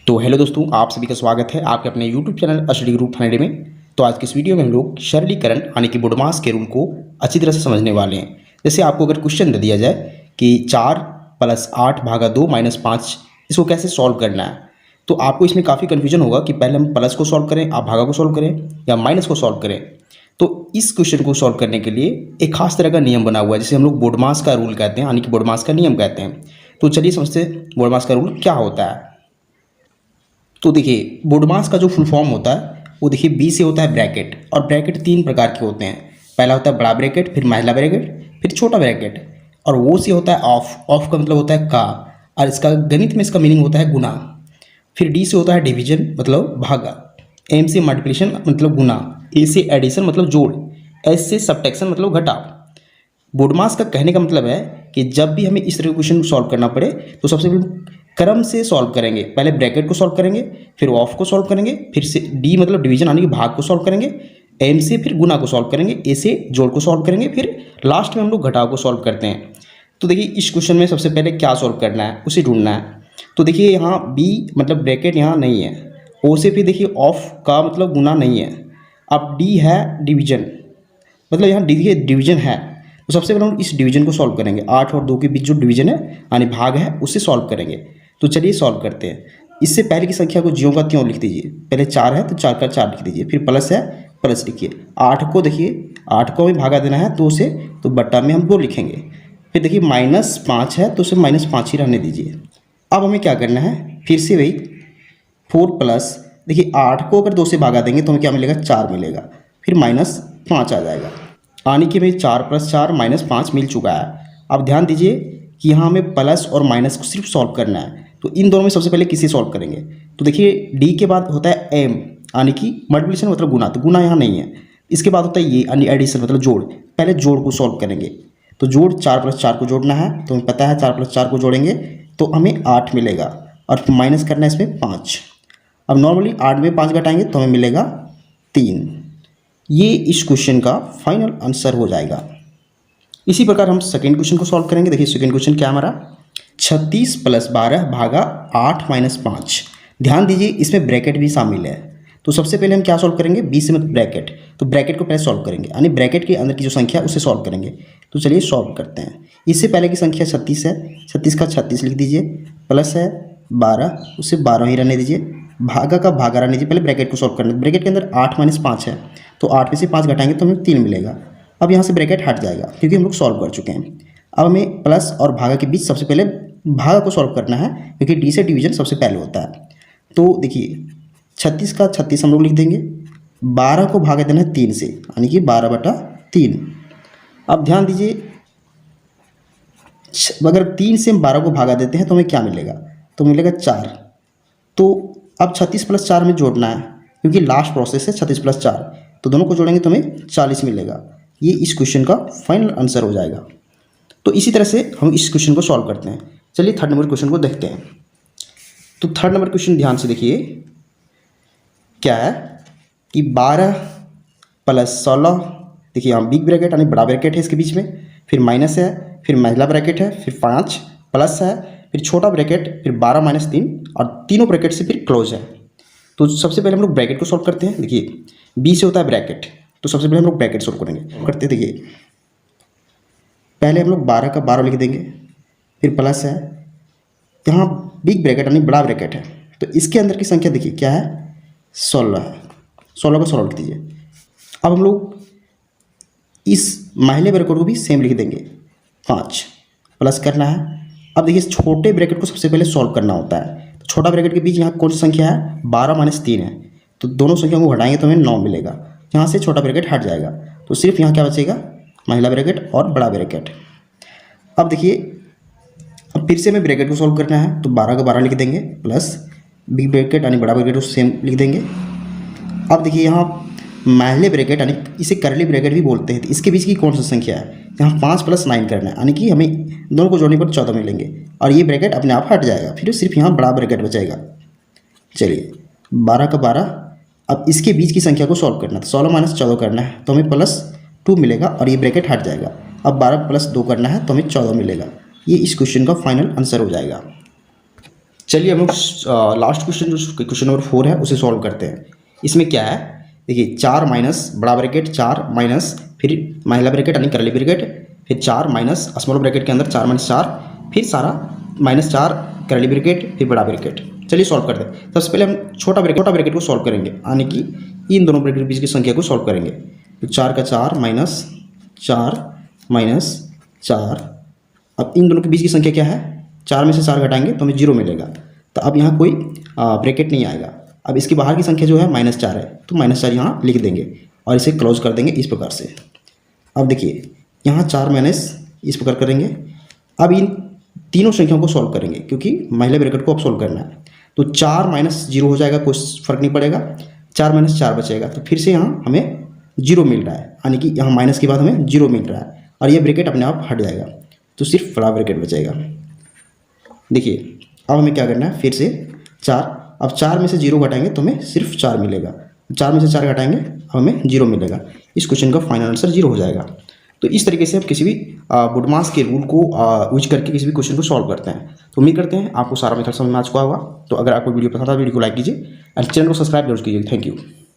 तो हेलो दोस्तों, आप सभी का स्वागत है आपके अपने यूट्यूब चैनल स्टडी ग्रुप फनडे में। तो आज की इस वीडियो में हम लोग सरलीकरण यानी कि बुडमास के रूल को अच्छी तरह से समझने वाले हैं। जैसे आपको अगर क्वेश्चन दे दिया जाए कि 4 + 8 भागा 2 - 5 इसको कैसे सॉल्व करना है, तो आपको इसमें काफ़ी कन्फ्यूजन होगा कि पहले हम प्लस को सॉल्व करें, आप भागा को सॉल्व करें या माइनस को सॉल्व करें। तो इस क्वेश्चन को सॉल्व करने के लिए एक खास तरह का नियम बना हुआ है जिसे हम लोग बुडमास का रूल कहते हैं, यानी कि बुडमास का नियम कहते हैं। तो चलिए समझते हैं बुडमास का रूल क्या होता है। तो देखिए बुडमास का जो फुल फॉर्म होता है वो देखिए बी से होता है ब्रैकेट, और ब्रैकेट 3 प्रकार के होते हैं। पहला होता है बड़ा ब्रैकेट, फिर महिला ब्रैकेट, फिर छोटा ब्रैकेट। और वो से होता है ऑफ, ऑफ का मतलब होता है का, और इसका गणित में इसका मीनिंग होता है गुना। फिर डी से होता है डिवीजन मतलब भागा, एम से मल्टीप्लिकेशन मतलब गुना, ए से एडिशन मतलब जोड़, एस से सब्ट्रैक्शन मतलब घटाव। बुडमास का कहने का मतलब है कि जब भी हमें इस तरह के क्वेश्चन सॉल्व करना पड़े तो सबसे पहले क्रम से सॉल्व करेंगे। पहले ब्रैकेट को सॉल्व करेंगे, फिर ऑफ को सॉल्व करेंगे, फिर से डी मतलब डिवीजन यानी कि भाग को सॉल्व करेंगे, एम से फिर गुना को सॉल्व करेंगे, ए से जोड़ को सॉल्व करेंगे, फिर लास्ट में हम लोग घटाव को सॉल्व करते हैं। तो देखिए इस क्वेश्चन में सबसे पहले क्या सॉल्व करना है उसे ढूंढना है। तो देखिए यहाँ बी मतलब ब्रैकेट यहाँ नहीं है, ओ से फिर देखिए ऑफ का मतलब गुना नहीं है, अब डी है डिवीजन मतलब यहाँ देखिए डिवीजन है। तो सबसे पहले हम इस डिवीजन को सॉल्व करेंगे, 8 और 2 के बीच जो डिवीजन है यानी भाग है उससे सॉल्व करेंगे। तो चलिए सॉल्व करते हैं। इससे पहले की संख्या को ज्यों का त्यों लिख दीजिए। पहले 4 है तो 4 का 4 लिख दीजिए, फिर प्लस है प्लस लिखिए। 8 को देखिए 8 को हमें भागा देना है 2 से, तो बट्टा में हम 2 लिखेंगे। फिर देखिए -5 है तो उसे -5 ही रहने दीजिए। अब हमें क्या करना है, फिर से वही 4 प्लस देखिए 8 को अगर 2 से भागा देंगे तो हमें क्या मिलेगा, 4 मिलेगा, फिर -5 आ जाएगा। यानी कि भाई 4 + 4 -5 मिल चुका है। अब ध्यान दीजिए कि यहाँ हमें प्लस और माइनस को सिर्फ सॉल्व करना है। तो इन दोनों में सबसे पहले किसे सॉल्व करेंगे। तो देखिए डी के बाद होता है एम यानी कि मल्टीप्लिकेशन मतलब गुना, तो गुना यहाँ नहीं है। इसके बाद होता है ये यानी एडिशन मतलब जोड़, पहले जोड़ को सॉल्व करेंगे। तो जोड़ 4 + 4 को जोड़ना है, तो हमें पता है 4 + 4 को जोड़ेंगे तो हमें 8 मिलेगा, और फिर माइनस करना है इसमें 5। अब नॉर्मली 8 में 5 घटाएंगे तो हमें मिलेगा 3। ये इस क्वेश्चन का फाइनल आंसर हो जाएगा। इसी प्रकार हम सेकेंड क्वेश्चन को सॉल्व करेंगे। देखिए सेकेंड क्वेश्चन क्या हमारा, 36 + 12 भागा 8 - 5। ध्यान दीजिए इसमें ब्रैकेट भी शामिल है। तो सबसे पहले हम क्या सॉल्व करेंगे, बी से मतलब ब्रैकेट, तो ब्रैकेट को पहले सॉल्व करेंगे यानी ब्रैकेट के अंदर की जो संख्या है उसे सॉल्व करेंगे। तो चलिए सॉल्व करते हैं। इससे पहले की संख्या 36 है, 36 का 36 लिख दीजिए, प्लस है 12 उसे 12 ही रहने दीजिए, भागा का भागा रहने दीजिए। पहले ब्रैकेट को सॉल्व करना है, ब्रैकेट के अंदर 8 - 5 है, तो 8 में से 5 घटाएंगे तो हमें 3 मिलेगा। अब यहाँ से ब्रैकेट हट जाएगा क्योंकि हम लोग सॉल्व कर चुके हैं। अब हमें प्लस और भागा के बीच सबसे पहले भागा को सॉल्व करना है क्योंकि डी से डिवीजन सबसे पहले होता है। तो देखिए 36 का 36 हम लोग लिख देंगे, 12 को भागा देना है 3 से यानी कि 12/3। अब ध्यान दीजिए अगर 3 से हम 12 को भागा देते हैं तो हमें क्या मिलेगा, तो मिलेगा 4। तो अब 36 + 4 में जोड़ना है क्योंकि लास्ट प्रोसेस है 36 + 4, तो दोनों को जोड़ेंगे तो हमें 40 मिलेगा। ये इस क्वेश्चन का फाइनल आंसर हो जाएगा। तो इसी तरह से हम इस क्वेश्चन को सॉल्व करते हैं। चलिए थर्ड नंबर क्वेश्चन को देखते हैं। तो थर्ड नंबर क्वेश्चन ध्यान से देखिए क्या है कि 12 + 16, देखिए यहाँ बिग ब्रैकेट यानी बड़ा ब्रैकेट है इसके बीच में, फिर माइनस है, फिर महिला ब्रैकेट है, फिर 5 प्लस है, फिर छोटा ब्रैकेट, फिर 12 - 3 और तीनों ब्रैकेट से फिर क्लोज है। तो सबसे पहले हम लोग ब्रैकेट को सॉल्व करते हैं। देखिए बी से होता है ब्रैकेट, तो सबसे पहले हम लोग ब्रैकेट सॉल्व करेंगे करते। देखिए पहले हम लोग 12 का 12 लिख देंगे, फिर प्लस है, यहाँ बिग ब्रैकेट यानी बड़ा ब्रैकेट है, तो इसके अंदर की संख्या देखिए क्या है, 16 है, 16 को 16 लिख दीजिए। अब हम लोग इस महिला ब्रैकेट को भी सेम लिख देंगे, 5 प्लस करना है। अब देखिए छोटे ब्रैकेट को सबसे पहले सॉल्व करना होता है। तो छोटा ब्रैकेट के बीच यहाँ कौन सी संख्या है, 12 - 3 है, तो दोनों संख्या को घटाएंगे तो हमें 9 मिलेगा। यहाँ से छोटा ब्रैकेट हट जाएगा तो सिर्फ यहाँ क्या बचेगा, महिला ब्रैकेट और बड़ा ब्रैकेट। अब देखिए अब फिर से हमें ब्रैकेट को सॉल्व करना है, तो 12 का 12 लिख देंगे, प्लस बिग ब्रैकेट यानी बड़ा ब्रैकेट को सेम लिख देंगे। अब देखिए यहाँ महिला ब्रैकेट यानी इसे करली ब्रैकेट भी बोलते हैं, तो इसके बीच की कौन सी संख्या है, यहाँ 5 + 9 करना है यानी कि हमें दोनों को जोड़ने पर 14 मिलेंगे, और ये ब्रैकेट अपने आप हट जाएगा, फिर सिर्फ यहाँ बड़ा ब्रैकेट बचेगा। चलिए 12 का 12, अब इसके बीच की संख्या को सॉल्व करना है, तो 16 - 14 करना है तो हमें +2 मिलेगा और ये ब्रैकेट हट जाएगा। अब 12 + 2 करना है तो हमें 14 मिलेगा। ये इस क्वेश्चन का फाइनल आंसर हो जाएगा। चलिए हम लोग लास्ट क्वेश्चन जो क्वेश्चन नंबर 4 है उसे सॉल्व करते हैं। इसमें क्या है, देखिए 4 माइनस बड़ा ब्रैकेट 4 माइनस फिर महिला ब्रैकेट यानी करली ब्रैकेट, फिर 4 माइनस स्मॉल ब्रैकेट के अंदर 4 माइनस 4, फिर सारा -4 करली ब्रैकेट फिर बड़ा ब्रैकेट। चलिए सॉल्व करते हैं। सबसे पहले हम छोटा ब्रैकेट को सॉल्व करेंगे, यानी कि इन दोनों ब्रैकेट के बीच की संख्या को सॉल्व करेंगे। तो 4 का 4 माइनस 4 माइनस 4, अब इन दोनों के बीच की संख्या क्या है, 4 में से 4 घटाएंगे तो हमें 0 मिलेगा। तो अब यहाँ कोई ब्रैकेट नहीं आएगा। अब इसके बाहर की संख्या जो है -4 है, तो -4 यहाँ लिख देंगे और इसे क्लोज कर देंगे इस प्रकार से। अब देखिए यहाँ 4 माइनस इस प्रकार करेंगे। अब इन तीनों संख्याओं को सॉल्व करेंगे क्योंकि महिला ब्रैकेट को अब सॉल्व करना है। तो 4 माइनस 0 हो जाएगा, कोई फर्क नहीं पड़ेगा, 4 माइनस 4 बचेगा। तो फिर से यहाँ हमें 0 मिल रहा है, यानी कि यहाँ माइनस के बाद हमें 0 मिल रहा है और ये ब्रैकेट अपने आप हट जाएगा, तो सिर्फ बड़ा ब्रैकेट बचेगा। देखिए अब हमें क्या करना है, फिर से 4, अब 4 में से 0 घटाएंगे तो हमें सिर्फ 4 मिलेगा, 4 में से 4 घटाएंगे हमें 0 मिलेगा। इस क्वेश्चन का फाइनल आंसर 0 हो जाएगा। तो इस तरीके से आप किसी भी बुडमास के रूल को यूज करके किसी भी क्वेश्चन को सॉल्व करते हैं। तो उम्मीद करते हैं आपको सारा मेथड समझ में आ चुका होगा। तो अगर आपको वीडियो पसंद आता है वीडियो को लाइक कीजिए और चैनल को सब्सक्राइब जरूर कीजिए। Thank you.